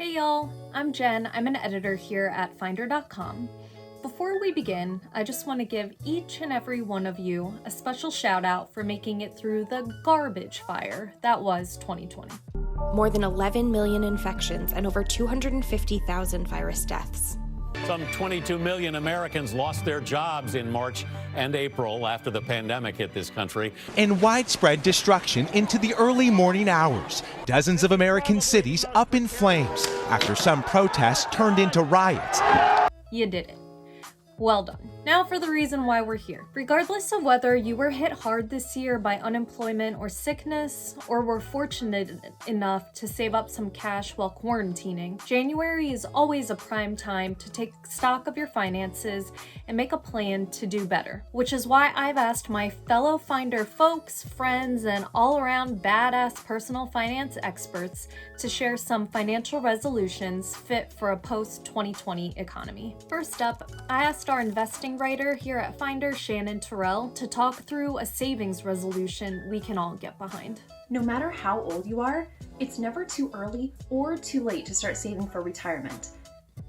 Hey y'all, I'm Jen. I'm an editor here at Finder.com. Before we begin, I just want to give each and every one of you a special shout out for making it through the garbage fire that was 2020. More than 11 million infections and over 250,000 virus deaths. Some 22 million Americans lost their jobs in March and April after the pandemic hit this country. And widespread destruction into the early morning hours. Dozens of American cities up in flames after some protests turned into riots. You did it. Well done. Now for the reason why we're here. Regardless of whether you were hit hard this year by unemployment or sickness, or were fortunate enough to save up some cash while quarantining, January is always a prime time to take stock of your finances and make a plan to do better. Which is why I've asked my fellow Finder folks, friends, and all-around badass personal finance experts to share some financial resolutions fit for a post-2020 economy. First up, I asked our investing writer here at Finder, Shannon Terrell, to talk through a savings resolution we can all get behind. No matter how old you are, it's never too early or too late to start saving for retirement.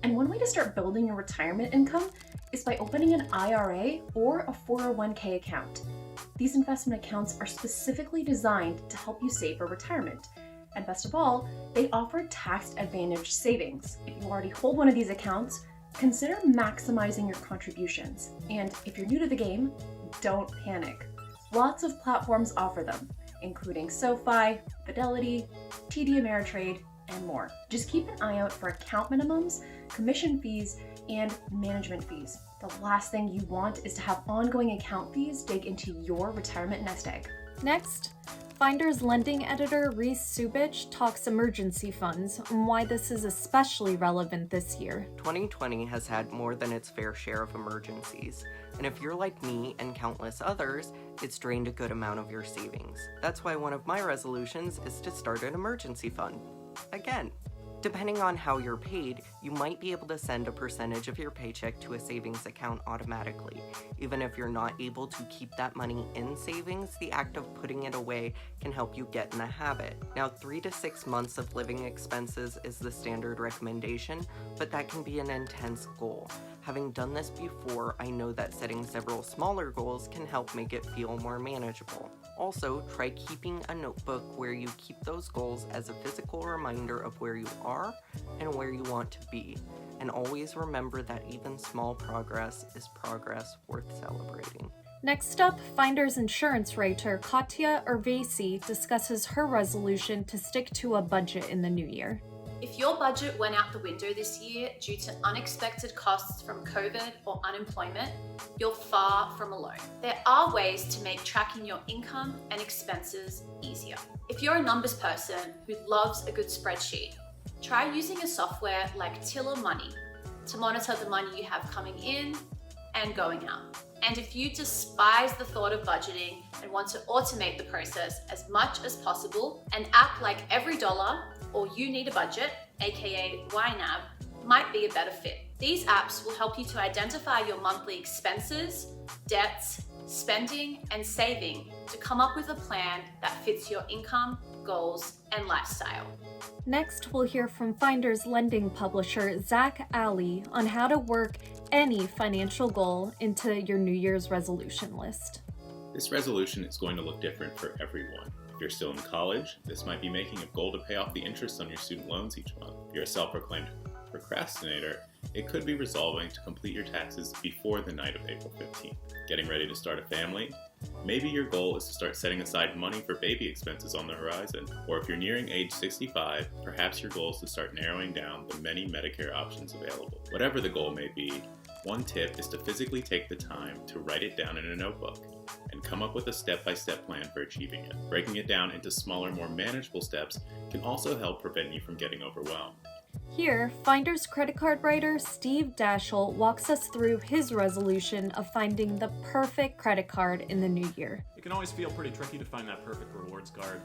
And one way to start building your retirement income is by opening an IRA or a 401k account. These investment accounts are specifically designed to help you save for retirement. And best of all, they offer tax-advantaged savings. If you already hold one of these accounts, consider maximizing your contributions. And if you're new to the game, don't panic. Lots of platforms offer them, including SoFi, Fidelity, TD Ameritrade, and more. Just keep an eye out for account minimums, commission fees, and management fees. The last thing you want is to have ongoing account fees dig into your retirement nest egg. Next, Finder's lending editor Reese Subich talks emergency funds and why this is especially relevant this year. 2020 has had more than its fair share of emergencies, and if you're like me and countless others, it's drained a good amount of your savings. That's why one of my resolutions is to start an emergency fund. Again. Depending on how you're paid, you might be able to send a percentage of your paycheck to a savings account automatically. Even if you're not able to keep that money in savings, the act of putting it away can help you get in the habit. Now, 3 to 6 months of living expenses is the standard recommendation, but that can be an intense goal. Having done this before, I know that setting several smaller goals can help make it feel more manageable. Also, try keeping a notebook where you keep those goals as a physical reminder of where you are and where you want to be. And always remember that even small progress is progress worth celebrating. Next up, Finder's insurance writer Katya Urvasi discusses her resolution to stick to a budget in the new year. If your budget went out the window this year due to unexpected costs from COVID or unemployment, you're far from alone. There are ways to make tracking your income and expenses easier. If you're a numbers person who loves a good spreadsheet, try using a software like Tiller Money to monitor the money you have coming in and going out. And if you despise the thought of budgeting and want to automate the process as much as possible, an app like EveryDollar or You Need a Budget, aka YNAB, might be a better fit. These apps will help you to identify your monthly expenses, debts, spending, and saving to come up with a plan that fits your income, goals, and lifestyle. Next, we'll hear from Finder's lending publisher Zach Alley on how to work any financial goal into your New Year's resolution list. This resolution is going to look different for everyone. If you're still in college, this might be making a goal to pay off the interest on your student loans each month. If you're a self-proclaimed procrastinator, it could be resolving to complete your taxes before the night of April 15th. Getting ready to start a family? Maybe your goal is to start setting aside money for baby expenses on the horizon. Or if you're nearing age 65, perhaps your goal is to start narrowing down the many Medicare options available. Whatever the goal may be, one tip is to physically take the time to write it down in a notebook and come up with a step-by-step plan for achieving it. Breaking it down into smaller, more manageable steps can also help prevent you from getting overwhelmed. Here, Finder's credit card writer Steve Daschle walks us through his resolution of finding the perfect credit card in the new year. It can always feel pretty tricky to find that perfect rewards card.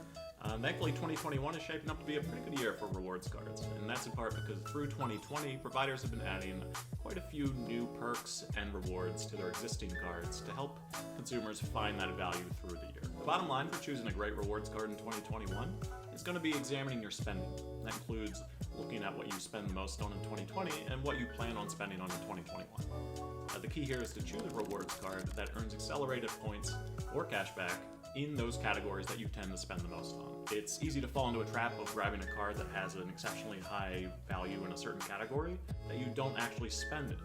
Thankfully, 2021 is shaping up to be a pretty good year for rewards cards, and that's in part because through 2020, providers have been adding quite a few new perks and rewards to their existing cards to help consumers find that value through the year. The bottom line for choosing a great rewards card in 2021 is going to be examining your spending. That includes looking at what you spend the most on in 2020 and what you plan on spending on in 2021. The key here is to choose a rewards card that earns accelerated points or cashback in those categories that you tend to spend the most on. It's easy to fall into a trap of grabbing a card that has an exceptionally high value in a certain category that you don't actually spend in.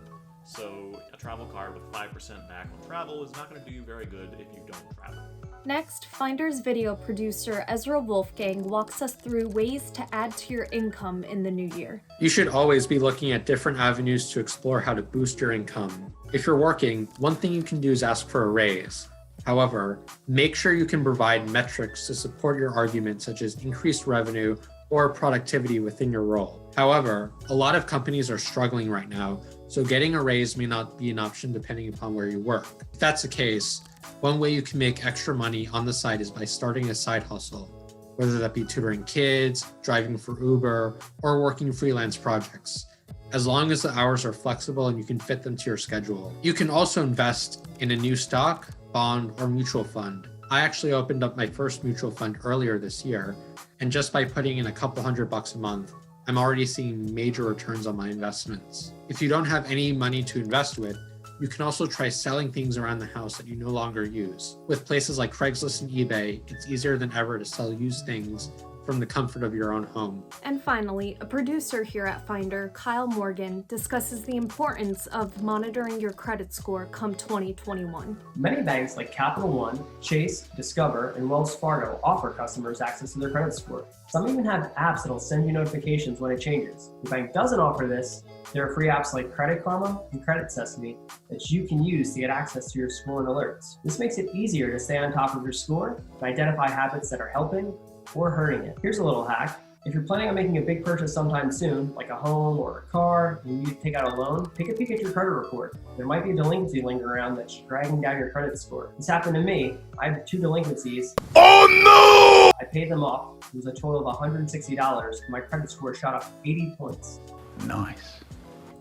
So a travel card with 5% back on travel is not going to do you very good if you don't travel. Next, Finder's video producer Ezra Wolfgang walks us through ways to add to your income in the new year. You should always be looking at different avenues to explore how to boost your income. If you're working, one thing you can do is ask for a raise. However, make sure you can provide metrics to support your argument, such as increased revenue or productivity within your role. However, a lot of companies are struggling right now, so getting a raise may not be an option depending upon where you work. If that's the case, one way you can make extra money on the side is by starting a side hustle, whether that be tutoring kids, driving for Uber, or working freelance projects, as long as the hours are flexible and you can fit them to your schedule. You can also invest in a new stock, bond, or mutual fund. I actually opened up my first mutual fund earlier this year, and just by putting in a couple $100 a month, I'm already seeing major returns on my investments. If you don't have any money to invest with, you can also try selling things around the house that you no longer use. With places like Craigslist and eBay, it's easier than ever to sell used things from the comfort of your own home. And finally, a producer here at Finder, Kyle Morgan, discusses the importance of monitoring your credit score come 2021. Many banks like Capital One, Chase, Discover, and Wells Fargo offer customers access to their credit score. Some even have apps that'll send you notifications when it changes. If a bank doesn't offer this, there are free apps like Credit Karma and Credit Sesame that you can use to get access to your score and alerts. This makes it easier to stay on top of your score and identify habits that are helping or hurting it. Here's a little hack. If you're planning on making a big purchase sometime soon, like a home or a car, and you need to take out a loan, take a peek at your credit report. There might be a delinquency lingering around that's dragging down your credit score. This happened to me. I have 2 delinquencies. Oh no! I paid them off. It was a total of $160. My credit score shot up 80 points. Nice.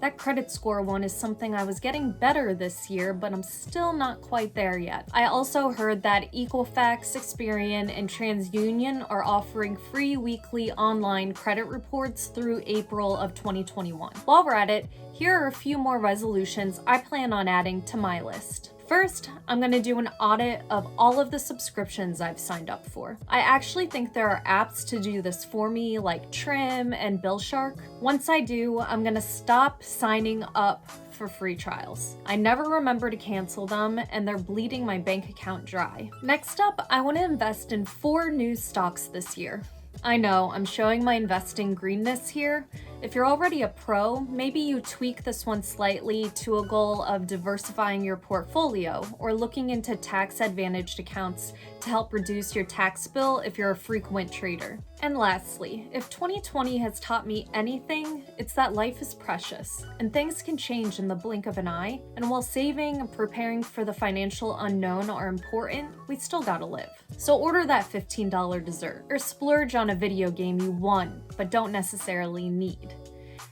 That credit score one is something I was getting better this year, but I'm still not quite there yet. I also heard that Equifax, Experian, and TransUnion are offering free weekly online credit reports through April of 2021. While we're at it, here are a few more resolutions I plan on adding to my list. First, I'm going to do an audit of all of the subscriptions I've signed up for. I actually think there are apps to do this for me, like Trim and Billshark. Once I do, I'm going to stop signing up for free trials. I never remember to cancel them, and they're bleeding my bank account dry. Next up, I want to invest in 4 new stocks this year. I know, I'm showing my investing greenness here. If you're already a pro, maybe you tweak this one slightly to a goal of diversifying your portfolio or looking into tax-advantaged accounts to help reduce your tax bill if you're a frequent trader. And lastly, if 2020 has taught me anything, it's that life is precious and things can change in the blink of an eye. And while saving and preparing for the financial unknown are important, we still gotta live. So order that $15 dessert or splurge on a video game you won but don't necessarily need.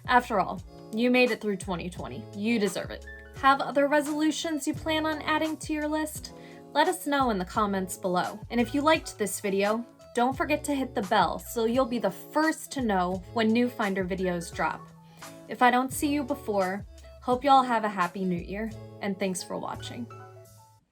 After all, you made it through 2020. You deserve it. Have other resolutions you plan on adding to your list? Let us know in the comments below. And if you liked this video, don't forget to hit the bell so you'll be the first to know when new Finder videos drop. If I don't see you before, hope y'all have a happy new year, and thanks for watching.